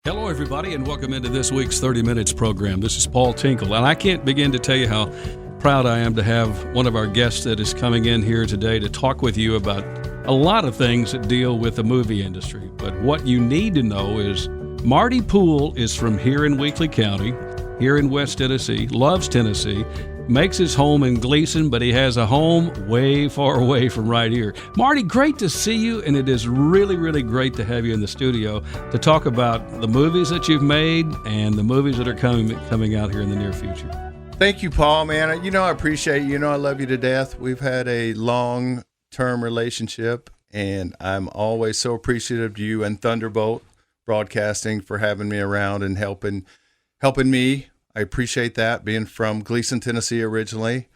Hello, everybody, and welcome into this week's 30 Minutes program. This is Paul Tinkle, and I can't begin to tell you how proud I am to have one of our guests that is coming in here today to talk with you about a lot of things that deal with the movie industry. But what you need to know is Marty Poole is from here in Weakley County, here in West Tennessee, loves Tennessee, makes his home in Gleason, but he has a home way far away from right here. Marty, great to see you, and it is really, really great to have you in the studio to talk about the movies that you've made and the movies that are coming out here in the near future. Thank you, Paul, man. You know, I appreciate you. You know, I love you to death. We've had a long-term relationship, and I'm always so appreciative of you and Thunderbolt Broadcasting for having me around and helping me. I appreciate that, being from Gleason, Tennessee originally,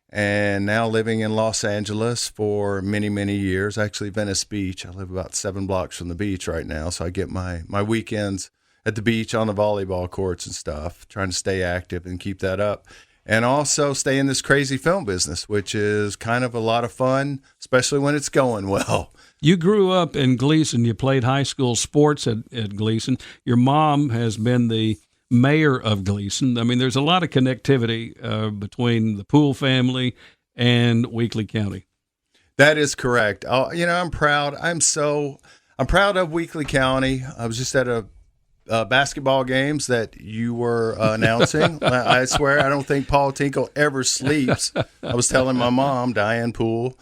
and now living in Los Angeles for many, many years. Actually, Venice Beach. I live about 7 blocks from the beach right now, so I get my weekends at the beach on the volleyball courts and stuff, trying to stay active and keep that up. And also stay in this crazy film business, which is kind of a lot of fun, especially when it's going well. You grew up in Gleason. You played high school sports at Gleason. Your mom has been the mayor of Gleason. I mean, there's a lot of connectivity between the Poole family and Weakley County. That is correct. I'm proud. I'm proud of Weakley County. I was just at a basketball games that you were announcing. I swear, I don't think Paul Tinkle ever sleeps. I was telling my mom, Diane Poole,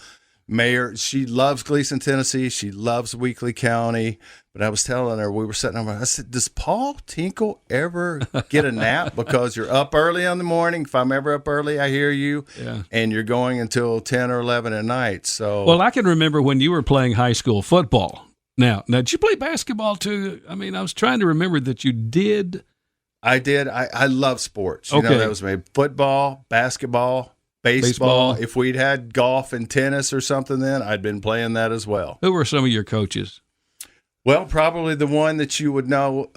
mayor, she loves Gleason, Tennessee. She loves Weakley County. But I was telling her, we were sitting over, I said, does Paul Tinkle ever get a nap? Because you're up early in the morning. If I'm ever up early, I hear you. Yeah. And you're going until 10 or 11 at night. So, well, I can remember when you were playing high school football. Now, did you play basketball too? I mean, I was trying to remember that you did. I did. I love sports. Okay. You know, that was my football, basketball, baseball. If we'd had golf and tennis or something then, I'd been playing that as well. Who were some of your coaches? Well, probably the one that you would know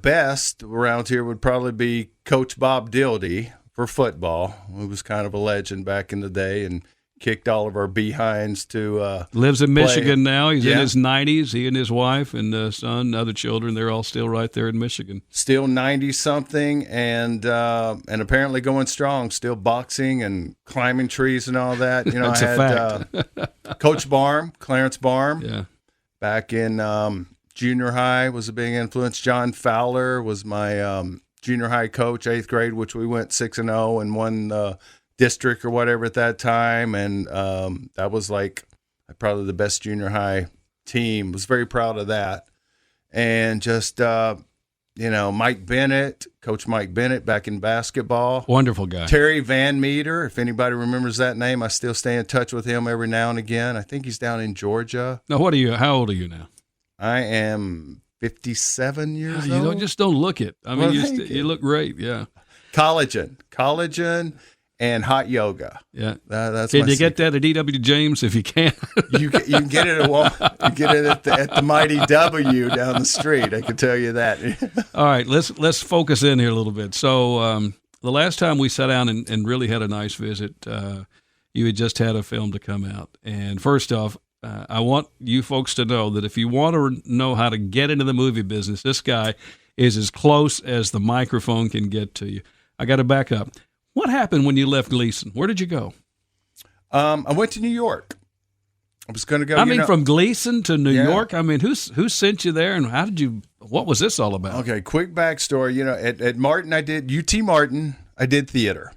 best around here would probably be Coach Bob Dildy for football, who was kind of a legend back in the day and kicked all of our behinds to lives in play. Michigan now. He's in his 90s. He and his wife and son, other children, they're all still right there in Michigan. Still 90-something and apparently going strong, still boxing and climbing trees and all that. You know, That's a fact. Coach Barm, Clarence Barm, back in junior high was a big influence. John Fowler was my junior high coach, 8th grade, which we went 6-0 and won the district or whatever at that time. And that was like probably the best junior high team. Was very proud of that. And just, Mike Bennett, Coach Mike Bennett back in basketball. Wonderful guy. Terry Van Meter, if anybody remembers that name, I still stay in touch with him every now and again. I think he's down in Georgia. Now, how old are you now? I am 57 years old. You don't look it. I mean, you look great. Yeah. Collagen and hot yoga. Yeah. That's can you get that at E.W. James if you can? You can get it at the Mighty W down the street. I can tell you that. All right, let's focus in here a little bit. So the last time we sat down and really had a nice visit, you had just had a film to come out. And first off, I want you folks to know that if you want to know how to get into the movie business, this guy is as close as the microphone can get to you. I got to back up. What happened when you left Gleason? Where did you go? I went to New York. I was going to go. From Gleason to New York. I mean, who sent you there, and what was this all about? Okay, quick backstory. You know, at Martin, I did UT Martin. I did theater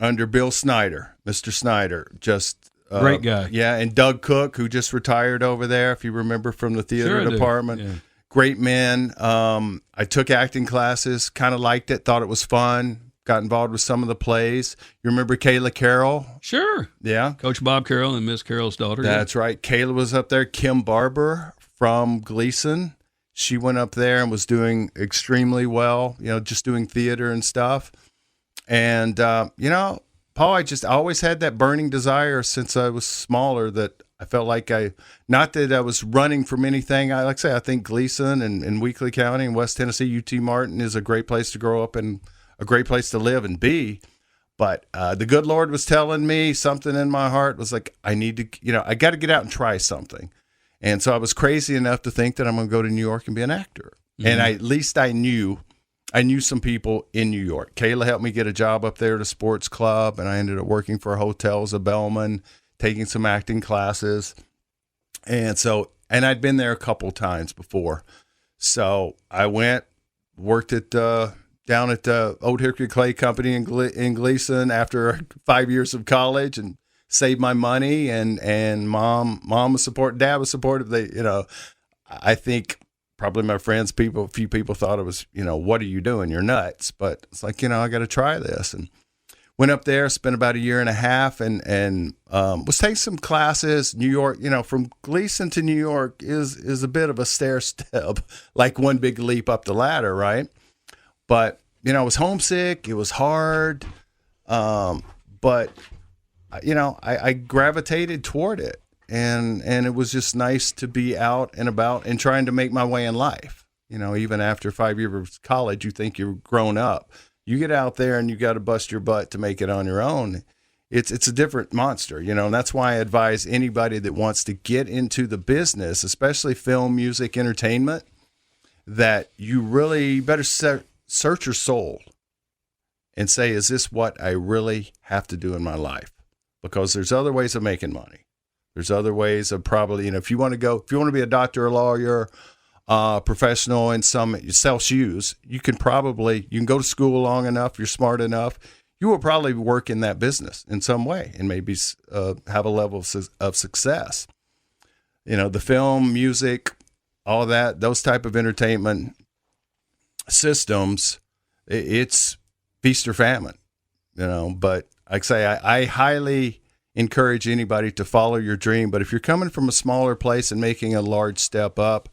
under Bill Snyder, Mr. Snyder, just. Great guy. Yeah, and Doug Cook, who just retired over there, if you remember, from the theater department. Yeah. Great men. I took acting classes, kind of liked it, thought it was fun, got involved with some of the plays. You remember Kayla Carroll? Sure. Yeah. Coach Bob Carroll and Miss Carroll's daughter. That's right. Kayla was up there. Kim Barber from Gleason. She went up there and was doing extremely well, just doing theater and stuff. And, Paul, I always had that burning desire since I was smaller that I felt like not that I was running from anything. I think Gleason and Weakley County and West Tennessee, UT Martin is a great place to grow up and a great place to live and be. But the good Lord was telling me something in my heart was like, I need to, I got to get out and try something. And so I was crazy enough to think that I'm going to go to New York and be an actor. And at least I knew some people in New York. Kayla helped me get a job up there at a sports club, and I ended up working for hotels of Bellman, taking some acting classes. And I'd been there a couple times before. So I went, worked at down at the Old Hickory Clay Company in Gleason after 5 years of college, and saved my money. And mom was supportive, dad was supportive. I think probably my friends, a few people thought it was, what are you doing? You're nuts. But it's like, I got to try this. And went up there, spent about a year and a half, and was taking some classes. New York, from Gleason to New York is a bit of a stair step, like one big leap up the ladder, right? But, I was homesick. It was hard. But, I gravitated toward it. And it was just nice to be out and about and trying to make my way in life. Even after 5 years of college, you think you're grown up. You get out there and you got to bust your butt to make it on your own. It's a different monster, and that's why I advise anybody that wants to get into the business, especially film, music, entertainment, that you really better search your soul and say, is this what I really have to do in my life? Because there's other ways of making money. There's other ways of probably, if you want to be a doctor, a lawyer, professional in you sell shoes, you can go to school long enough, you're smart enough, you will probably work in that business in some way and maybe have a level of success. The film, music, all that, those type of entertainment systems, it's feast or famine, but like I say, I highly encourage anybody to follow your dream. But if you're coming from a smaller place and making a large step up,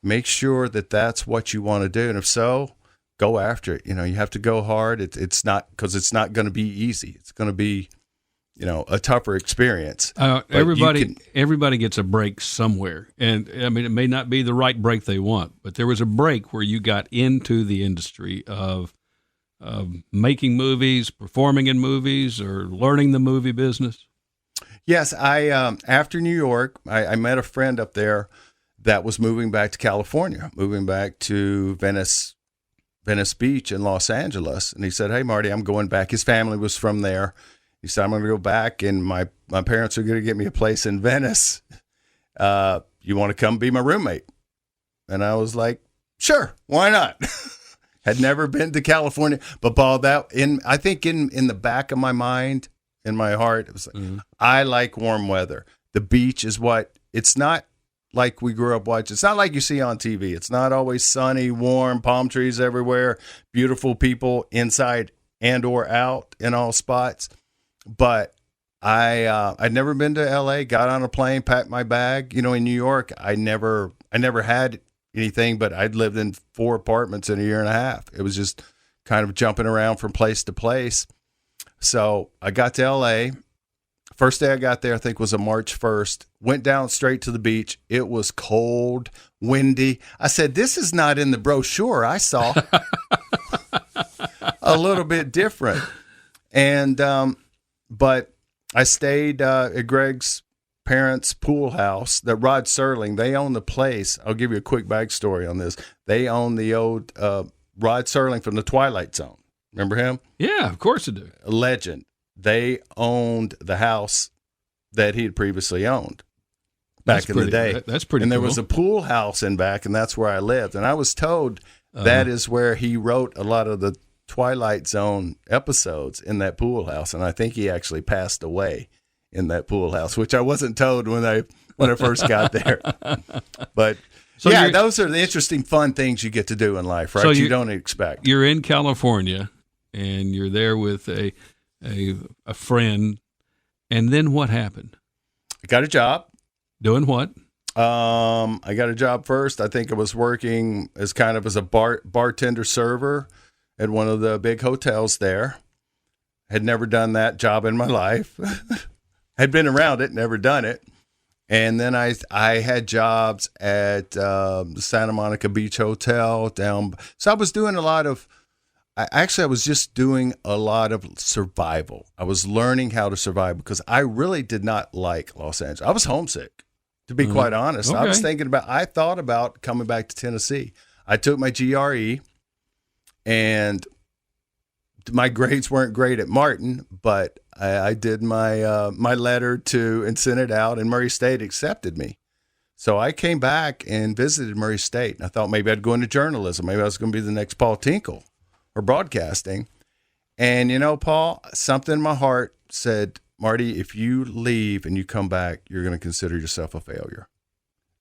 make sure that that's what you want to do. And if so, go after it. You have to go hard. It's not going to be easy. It's going to be, a tougher experience. Everybody gets a break somewhere. And I mean, it may not be the right break they want, but there was a break where you got into the industry of making movies, performing in movies, or learning the movie business. Yes, I after New York, I met a friend up there that was moving back to California, moving back to Venice Beach in Los Angeles. And he said, hey, Marty, I'm going back. His family was from there. He said, I'm going to go back, and my parents are going to get me a place in Venice. You want to come be my roommate? And I was like, sure, why not? Had never been to California. But Paul, I think in the back of my mind, in my heart, it was like, I like warm weather. The beach is it's not like we grew up watching. It's not like you see on TV. It's not always sunny, warm, palm trees everywhere, beautiful people inside and or out in all spots. But I'd never been to LA, got on a plane, packed my bag. In New York, I never had anything, but I'd lived in 4 apartments in a year and a half. It was just kind of jumping around from place to place. So I got to LA. First day I got there, I think was a March 1st. Went down straight to the beach. It was cold, windy. I said, this is not in the brochure I saw. A little bit different. And, but I stayed at Greg's parents' pool house, that Rod Serling, they own the place. I'll give you a quick backstory on this. They own the old Rod Serling from the Twilight Zone. Remember him? Yeah, of course I do. A legend. They owned the house that he had previously owned back in the day. That's pretty cool. And there was a pool house in back, and that's where I lived. And I was told that is where he wrote a lot of the Twilight Zone episodes, in that pool house. And I think he actually passed away in that pool house, which I wasn't told when I first got there. But so yeah, those are the interesting, fun things you get to do in life, right? So you don't expect. You're in California, and you're there with a friend, and then what happened? I got a job. Doing what? I got a job first. I think I was working as a bartender server at one of the big hotels there. Had never done that job in my life. Had been around it, never done it. And then I had jobs at the Santa Monica Beach Hotel down. So I was doing I was just doing a lot of survival. I was learning how to survive because I really did not like Los Angeles. I was homesick, to be quite honest. Okay. I thought about coming back to Tennessee. I took my GRE, and my grades weren't great at Martin, but I did my my letter to and sent it out, and Murray State accepted me. So I came back and visited Murray State, and I thought maybe I'd go into journalism. Maybe I was going to be the next Paul Tinkle or broadcasting. And, you know, Paul, something in my heart said, Marty, if you leave and you come back, you're going to consider yourself a failure.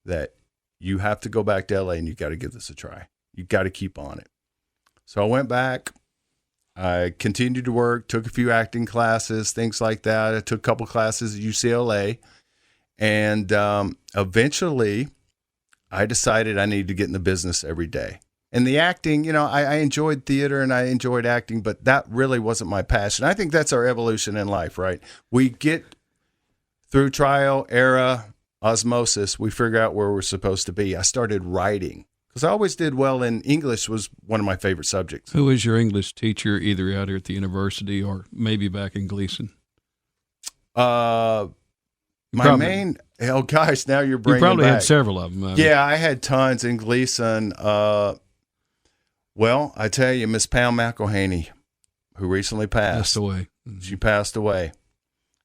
That you have to go back to LA and you got to give this a try. You got to keep on it. So I went back. I continued to work, took a few acting classes, things like that. I took a couple classes at UCLA. And eventually, I decided I needed to get in the business every day. And the acting, you know, I enjoyed theater and I enjoyed acting, but that really wasn't my passion. I think that's our evolution in life, right? We get through trial, error, osmosis, we figure out where we're supposed to be. I started writing because I always did well in English, was one of my favorite subjects. Who was your English teacher, either out here at the university or maybe back in Gleason? My main, oh gosh, now you're bringing You probably back. had several of them. Yeah, I had tons in Gleason. Well, I tell you, Miss Pam McElhaney, who recently passed away. She passed away,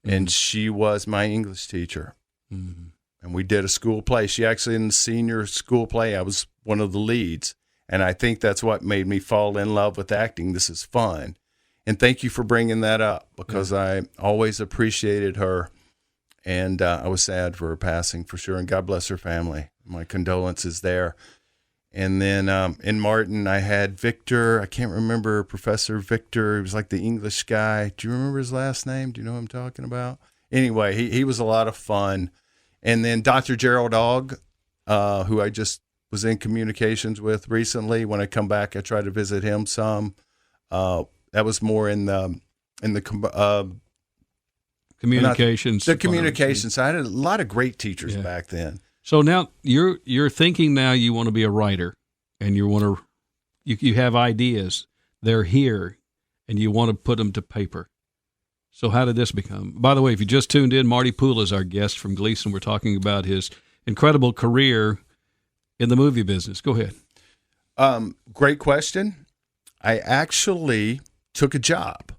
and Mhm. she was my English teacher. Mhm. And we did a school play. She actually, in the senior school play, I was one of the leads. And I think that's what made me fall in love with acting. This is fun. And thank you for bringing that up, because I always appreciated her. And I was sad for her passing, for sure. And God bless her family. My condolences there. And then in Martin, I had Victor. I can't remember, Professor Victor. He was like the English guy. Do you remember his last name? Do you know who I'm talking about? Anyway, he was a lot of fun. And then Dr. Gerald Ogg, who I just was in communications with recently. When I come back, I try to visit him some. That was more in the Communications. The communications side. I had a lot of great teachers back then. So now you're thinking now you want to be a writer, and you have ideas. They're here, and you want to put them to paper. So how did this become? By the way, if you just tuned in, Marty Poole is our guest from Gleason. We're talking about his incredible career in the movie business. Go ahead. Great question. I actually took a job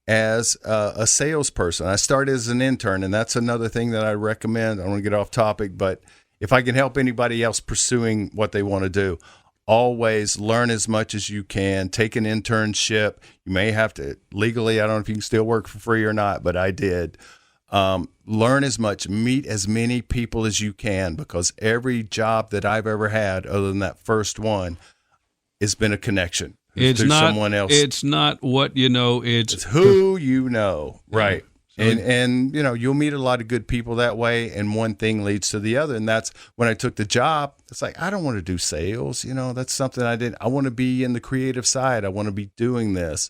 as a salesperson. I started as an intern, and that's another thing that I recommend. I don't want to get off topic, but if I can help anybody else pursuing what they want to do, always learn as much as you can. Take an internship. You may have to legally, I don't know if you can still work for free or not, but I did. Learn as much, meet as many people as you can, because every job that I've ever had, other than that first one, has been a connection. It's through not someone else. It's not what you know. It's who you know, right? So, and you know, you'll meet a lot of good people that way, and one thing leads to the other. And that's when I took the job. It's like, I don't want to do sales. You know, that's something I didn't. I want to be in the creative side. I want to be doing this,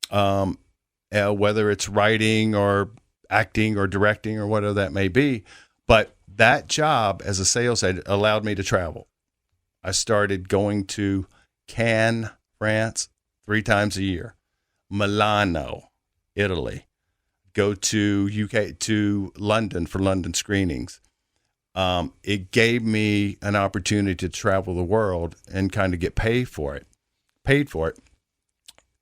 whether it's writing or acting or directing or whatever that may be. But that job as a sales head allowed me to travel. I started going to Cannes, France, 3 times a year, Milano, Italy, go to UK, to London for London screenings. It gave me an opportunity to travel the world and kind of get paid for it.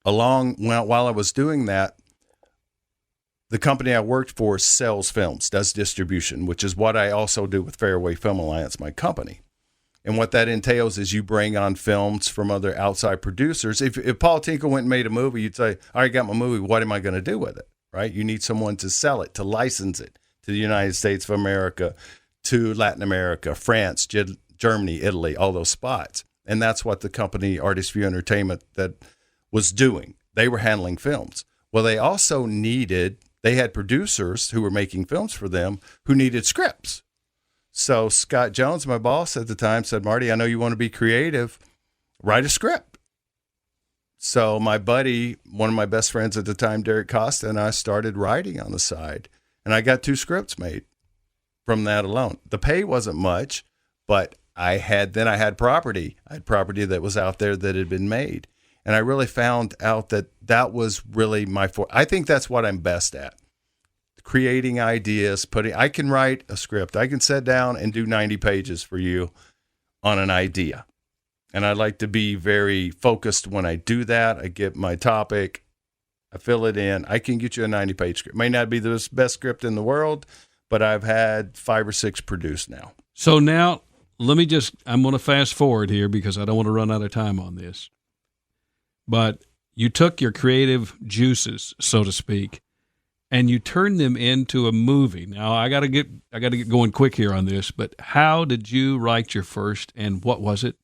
While I was doing that, the company I worked for sells films, does distribution, which is what I also do with Fairway Film Alliance, my company. And what that entails is you bring on films from other outside producers. If Paul Tinkle went and made a movie, you'd say, all right, got my movie. What am I going to do with it? Right? You need someone to sell it, to license it to the United States of America, to Latin America, France, Germany, Italy, all those spots. And that's what the company Artist View Entertainment that was doing. They were handling films. Well, they also they had producers who were making films for them who needed scripts. So Scott Jones, my boss at the time, said, Marty, I know you want to be creative. Write a script. So my buddy, one of my best friends at the time, Derek Costa, and I started writing on the side. And I got 2 scripts made from that alone. The pay wasn't much, but I had property. I had property that was out there that had been made. And I really found out that was really I think that's what I'm best at. Creating ideas, I can write a script. I can sit down and do 90 pages for you on an idea. And I like to be very focused when I do that. I get my topic, I fill it in. I can get you a 90-page script. May not be the best script in the world, but I've had 5 or 6 produced now. So now, I'm going to fast forward here because I don't want to run out of time on this. But you took your creative juices, so to speak, and you turned them into a movie. Now, I got to get going quick here on this, but how did you write your first, and what was it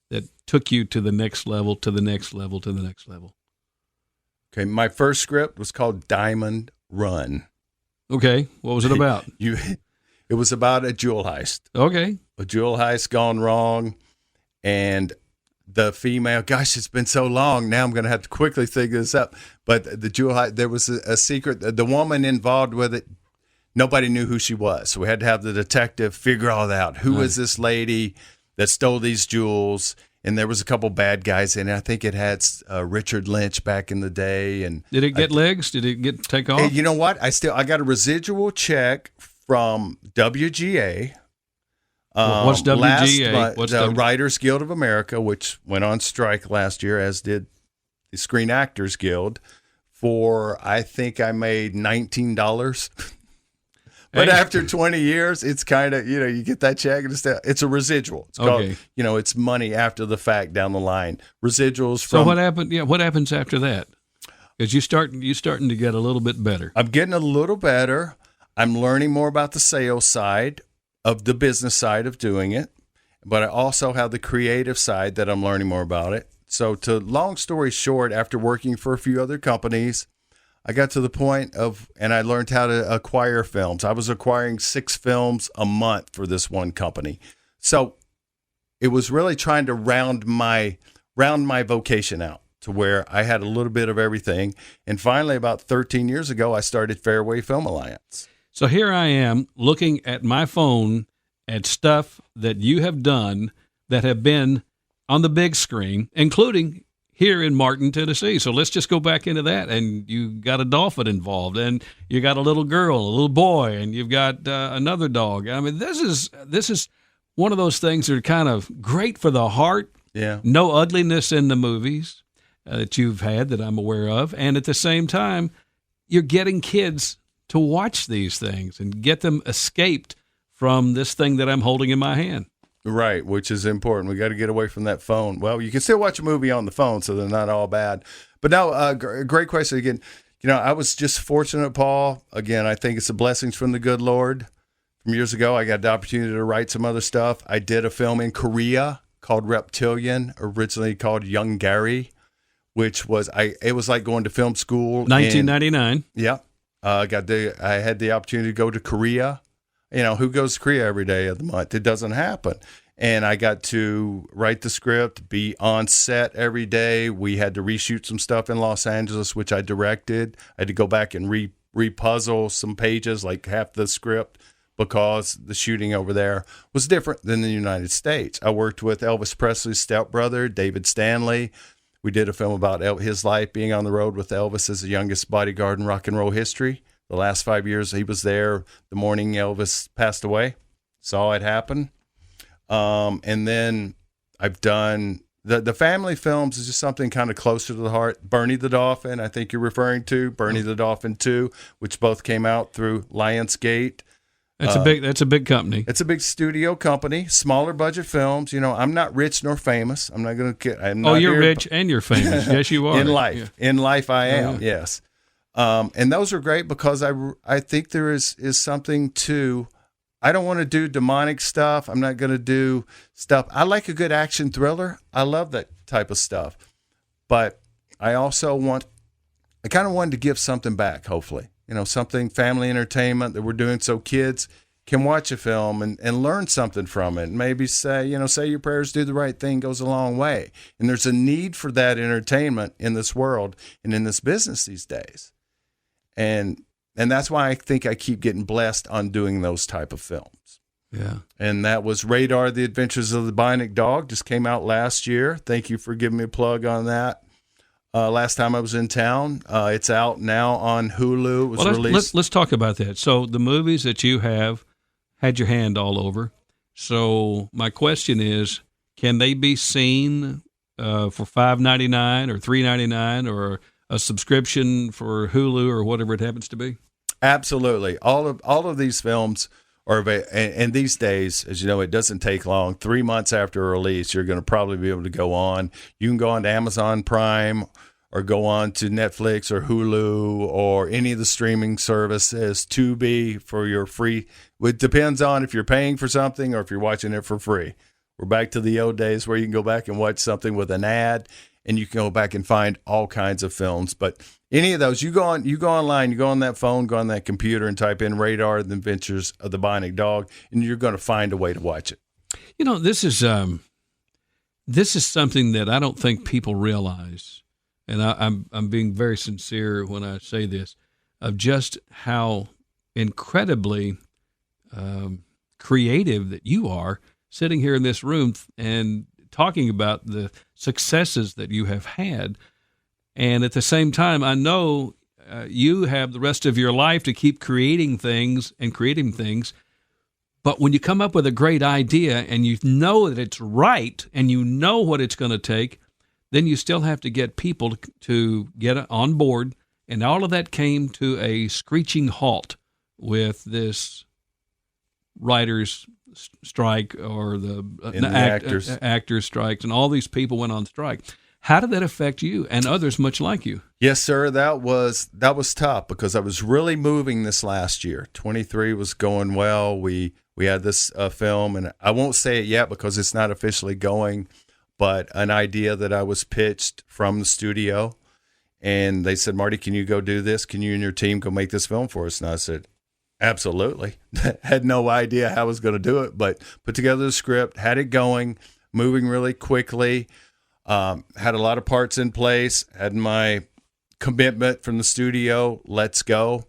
that took you to the next level, to the next level, to the next level? Okay, my first script was called Diamond Run. Okay, what was it about? It was about a jewel heist. Okay. A jewel heist gone wrong, and the female, gosh, it's been so long, now I'm going to have to quickly figure this up, but the jewel heist, there was a secret, the woman involved with it, nobody knew who she was, so we had to have the detective figure all that out. Who is this lady that stole these jewels? And there was a couple bad guys in it. I think it had Richard Lynch back in the day. And did it get legs? Did it take off? Hey, you know what? I got a residual check from WGA. What's WGA? The Writers Guild of America, which went on strike last year, as did the Screen Actors Guild, for I think I made $19. But after 20 years, it's kind of, you get that check and it's a residual. It's called, it's money after the fact down the line. Residuals from. So what happened? Yeah, what happens after that? Because you're starting to get a little bit better. I'm getting a little better. I'm learning more about the sales side of the business side of doing it, but I also have the creative side that I'm learning more about it. So to long story short, after working for a few other companies, I got to the point and I learned how to acquire films. I was acquiring 6 films a month for this one company. So it was really trying to round my vocation out to where I had a little bit of everything. And finally, about 13 years ago, I started Fairway Film Alliance. So here I am looking at my phone at stuff that you have done that have been on the big screen, including here in Martin, Tennessee. So let's just go back into that. And you got a dolphin involved, and you got a little girl, a little boy, and you've got another dog. I mean, this is one of those things that are kind of great for the heart. Yeah. No ugliness in the movies that you've had that I'm aware of. And at the same time, you're getting kids to watch these things and get them escaped from this thing that I'm holding in my hand. Right, which is important. We got to get away from that phone. Well, you can still watch a movie on the phone, so they're not all bad. But now, great question again. I was just fortunate, Paul. Again, I think it's the blessings from the good Lord. From years ago, I got the opportunity to write some other stuff. I did a film in Korea called Reptilian, originally called Young Gary, which was it was like going to film school. 1999. Yeah, I had the opportunity to go to Korea. Who goes to Korea every day of the month? It doesn't happen. And I got to write the script, be on set every day. We had to reshoot some stuff in Los Angeles, which I directed. I had to go back and repuzzle some pages, like half the script, because the shooting over there was different than the United States. I worked with Elvis Presley's stepbrother, David Stanley. We did a film about his life being on the road with Elvis as the youngest bodyguard in rock and roll history. The last 5 years, he was there the morning Elvis passed away. Saw it happen. And then I've done the family films is just something kind of closer to the heart. Bernie the Dolphin, I think you're referring to. Bernie the Dolphin 2, which both came out through Lionsgate. That's a big company. It's a big studio company, smaller budget films. I'm not rich nor famous. I'm not going to. You're rich and you're famous. Yes, you are. In life. Yeah. In life, I am. Yeah. Yes. And those are great because I think there is something to, I don't want to do demonic stuff. I'm not going to do stuff. I like a good action thriller. I love that type of stuff. But I also I kind of wanted to give something back, hopefully. Something family entertainment that we're doing so kids can watch a film and learn something from it. Maybe say your prayers, do the right thing goes a long way. And there's a need for that entertainment in this world and in this business these days. And that's why I think I keep getting blessed on doing those type of films. Yeah. And that was Radar, The Adventures of the Bionic Dog, just came out last year. Thank you for giving me a plug on that. Last time I was in town. It's out now on Hulu. It was released. Let's talk about that. So the movies that you have had your hand all over. So my question is, can they be seen for $5.99 or $3.99 or a subscription for Hulu or whatever it happens to be? Absolutely. All of these films are, and these days, as you know, it doesn't take long. 3 months after release, you're going to probably be able to go on. You can go on to Amazon Prime or go on to Netflix or Hulu or any of the streaming services, Tubi for your free. It depends on if you're paying for something or if you're watching it for free. We're back to the old days where you can go back and watch something with an ad, and you can go back and find all kinds of films. But any of those, you go online, you go on that phone, go on that computer, and type in Radar: The Adventures of the Bionic Dog, and you're going to find a way to watch it. You know, this is something that I don't think people realize, and I'm being very sincere when I say this, of just how incredibly creative that you are sitting here in this room and talking about the successes that you have had. And at the same time, I know you have the rest of your life to keep creating things. But when you come up with a great idea and you know that it's right and you know what it's going to take, then you still have to get people to get on board. And all of that came to a screeching halt with this writers' strike or the actors' strikes, and all these people went on strike. How did that affect you and others much like you? Yes, sir. That was tough because I was really moving this last year. 23 was going well. We had this film, and I won't say it yet because it's not officially going, but an idea that I was pitched from the studio, and they said, Marty, can you go do this? Can you and your team go make this film for us? And I said, absolutely. Had no idea how I was going to do it, but put together the script, had it going, moving really quickly, had a lot of parts in place, had my commitment from the studio, let's go.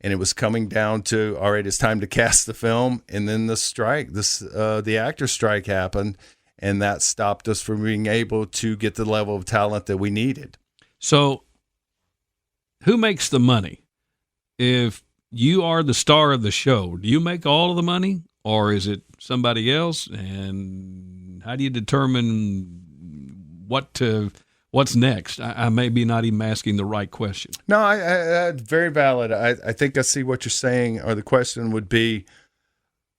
And it was coming down to, all right, it's time to cast the film. And then the strike, the actor strike happened, and that stopped us from being able to get the level of talent that we needed. So who makes the money? If you are the star of the show, do you make all of the money, or is it somebody else? And how do you determine what's next? I may be not even asking the right question. No, I very valid. I think I see what you're saying, or the question would be,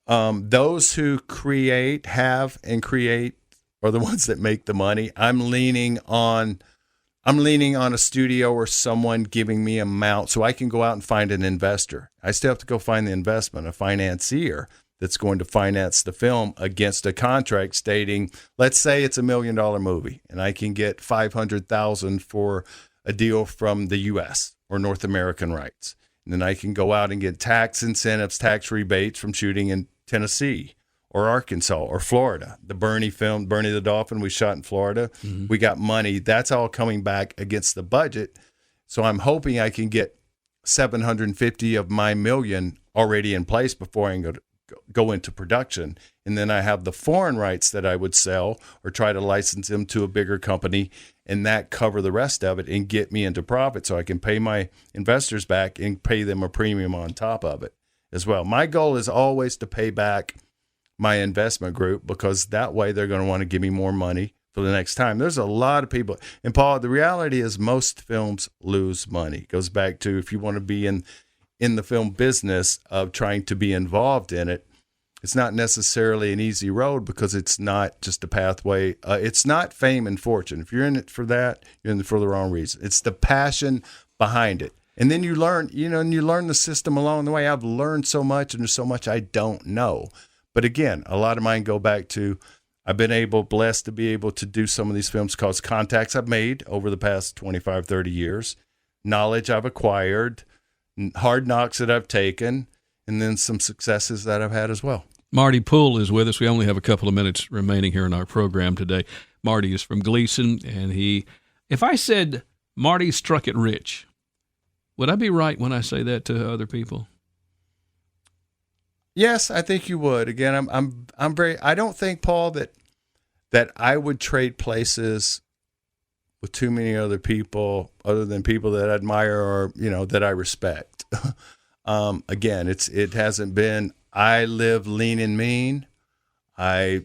those who create are the ones that make the money. I'm leaning on a studio or someone giving me amount so I can go out and find an investor. I still have to go find the investment, a financier that's going to finance the film against a contract stating, let's say it's $1 million movie, and I can get $500,000 for a deal from the U.S. or North American rights. And then I can go out and get tax incentives, tax rebates from shooting in Tennessee or Arkansas or Florida. The Bernie film, Bernie the Dolphin, we shot in Florida. Mm-hmm. We got money. That's all coming back against the budget. So I'm hoping I can get 750 of my million already in place before I can go into production. And then I have the foreign rights that I would sell or try to license them to a bigger company, and that cover the rest of it and get me into profit so I can pay my investors back and pay them a premium on top of it as well. My goal is always to pay back my investment group, because that way they're going to want to give me more money for the next time. There's a lot of people. And Paul, the reality is most films lose money. It goes back to, if you want to be in the film business of trying to be involved in it, it's not necessarily an easy road, because it's not just a pathway. It's not fame and fortune. If you're in it for that, you're in it for the wrong reason. It's the passion behind it. And then you learn, and you learn the system along the way. I've learned so much, and there's so much I don't know. But again, a lot of mine go back to, I've been blessed to be able to do some of these films because contacts I've made over the past 25, 30 years, knowledge I've acquired, hard knocks that I've taken, and then some successes that I've had as well. Marty Poole is with us. We only have a couple of minutes remaining here in our program today. Marty is from Gleason, and if I said Marty struck it rich, would I be right when I say that to other people? Yes, I think you would. Again, I don't think, Paul, that I would trade places with too many other people other than people that I admire or, that I respect. Again, it hasn't been, I live lean and mean. I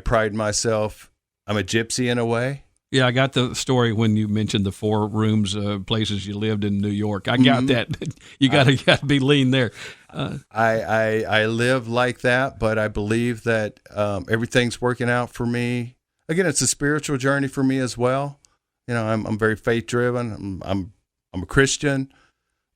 pride myself I'm a gypsy in a way. Yeah, I got the story when you mentioned the 4 rooms, places you lived in New York. I got that. You got to be lean there. I live like that, but I believe that everything's working out for me. Again, it's a spiritual journey for me as well. You know, I'm very faith driven. I'm a Christian.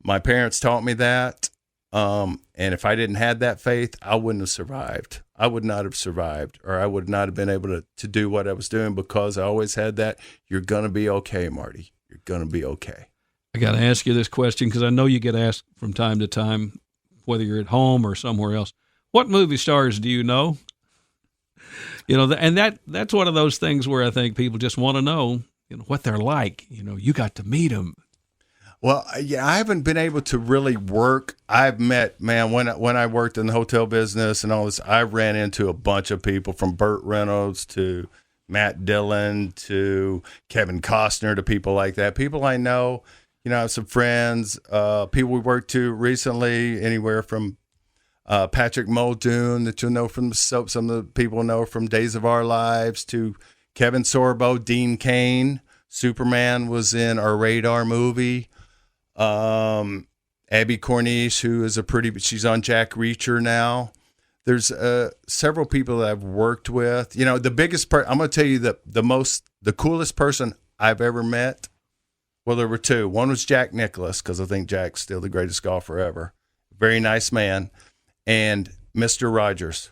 My parents taught me that. And if I didn't have that faith, I wouldn't have survived. I would not have survived, or I would not have been able to do what I was doing, because I always had that. You're going to be okay, Marty. You're going to be okay. I got to ask you this question because I know you get asked from time to time, whether you're at home or somewhere else. What movie stars do you know? You know, and that's one of those things where I think people just want to know, you know, what they're like. You know, you got to meet them. Well, yeah, I haven't been able to really work. I've met, man, when I worked in the hotel business and all this, I ran into a bunch of people, from Burt Reynolds to Matt Dillon to Kevin Costner to people like that. People I know, you know, I have some friends, people we worked to recently, anywhere from Patrick Muldoon that you'll know from the soap, some of the people know from Days of Our Lives, to Kevin Sorbo, Dean Cain. Superman was in our Radar movie. Abby Cornish, who is she's on Jack Reacher now. There's several people that I've worked with. You know, the biggest I'm going to tell you the coolest person I've ever met. Well, there were 2. One was Jack Nicklaus, because I think Jack's still the greatest golfer ever. Very nice man. And Mr. Rogers.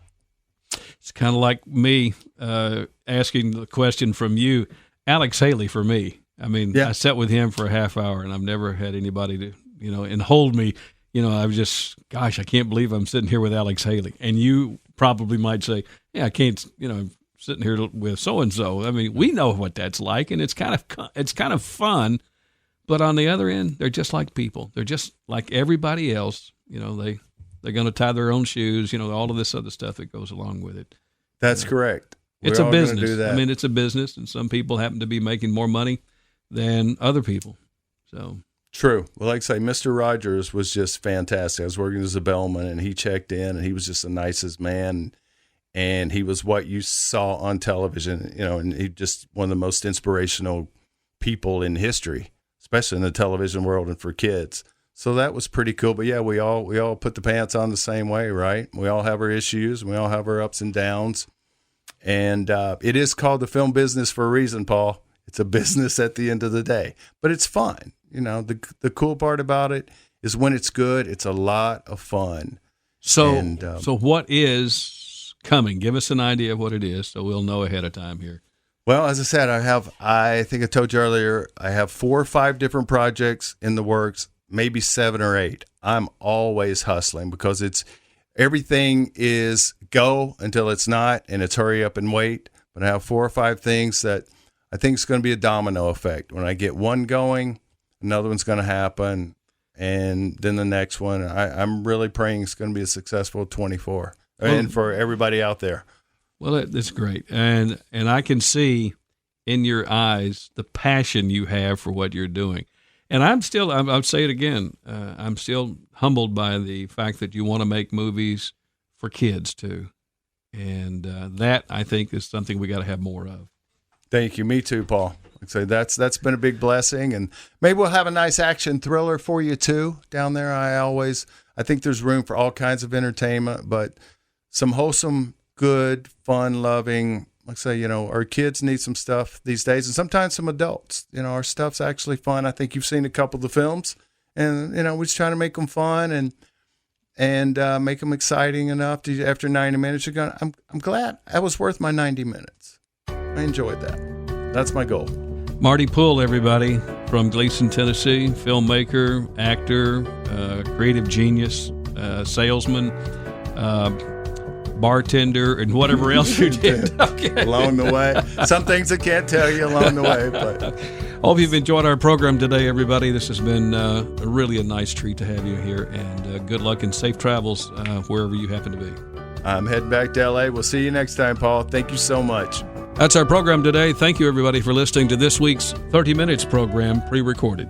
It's kind of like me asking the question from you. Alex Haley for me. I mean, yeah. I sat with him for a half hour, and I've never had anybody to, you know, and hold me. You know, I was just, gosh, I can't believe I'm sitting here with Alex Haley. And you probably might say, yeah, I can't, you know, I'm sitting here with so-and-so. I mean, we know what that's like, and it's kind of fun. But on the other end, they're just like people. They're just like everybody else. You know, they're going to tie their own shoes, you know, all of this other stuff that goes along with it. That's correct. It's a business. I mean, it's a business, and some people happen to be making more money than other people. So true. Well, like I say, Mr. Rogers was just fantastic. I was working as a bellman, and he checked in, and he was just the nicest man. And he was what you saw on television, you know, and he just one of the most inspirational people in history, especially in the television world and for kids. So that was pretty cool. But yeah, we all put the pants on the same way, right? We all have our issues. We all have our ups and downs. And it is called the film business for a reason, Paul. It's a business at the end of the day, but it's fun. You know, the cool part about it is when it's good, it's a lot of fun. So, so what is coming? Give us an idea of what it is, so we'll know ahead of time here. Well, as I said, I think I told you earlier, I have 4 or 5 different projects in the works, maybe 7 or 8. I'm always hustling because everything is go until it's not, and it's hurry up and wait. But I have 4 or 5 things that I think it's going to be a domino effect. When I get one going, another one's going to happen, and then the next one. I'm really praying it's going to be a successful 24, and for everybody out there. Well, that's great, and I can see in your eyes the passion you have for what you're doing. And I'll say it again, I'm still humbled by the fact that you want to make movies for kids too, and that I think is something we got to have more of. Thank you. Me too, Paul. I'd say that's been a big blessing, and maybe we'll have a nice action thriller for you too down there. I think there's room for all kinds of entertainment, but some wholesome, good, fun, loving. Like I say, you know, our kids need some stuff these days, and sometimes some adults. You know, our stuff's actually fun. I think you've seen a couple of the films, and you know, we're just trying to make them fun and make them exciting enough to, after 90 minutes, you're going, I'm glad that was worth my 90 minutes. I enjoyed that. That's my goal. Marty Poole, everybody, from Gleason, Tennessee, filmmaker, actor, creative genius, salesman, bartender, and whatever else you did. Okay. Along the way. Some things I can't tell you along the way. But hope you've enjoyed our program today, everybody. This has been really a nice treat to have you here, and good luck and safe travels wherever you happen to be. I'm heading back to L.A. We'll see you next time, Paul. Thank you so much. That's our program today. Thank you, everybody, for listening to this week's 30 Minutes program, pre-recorded.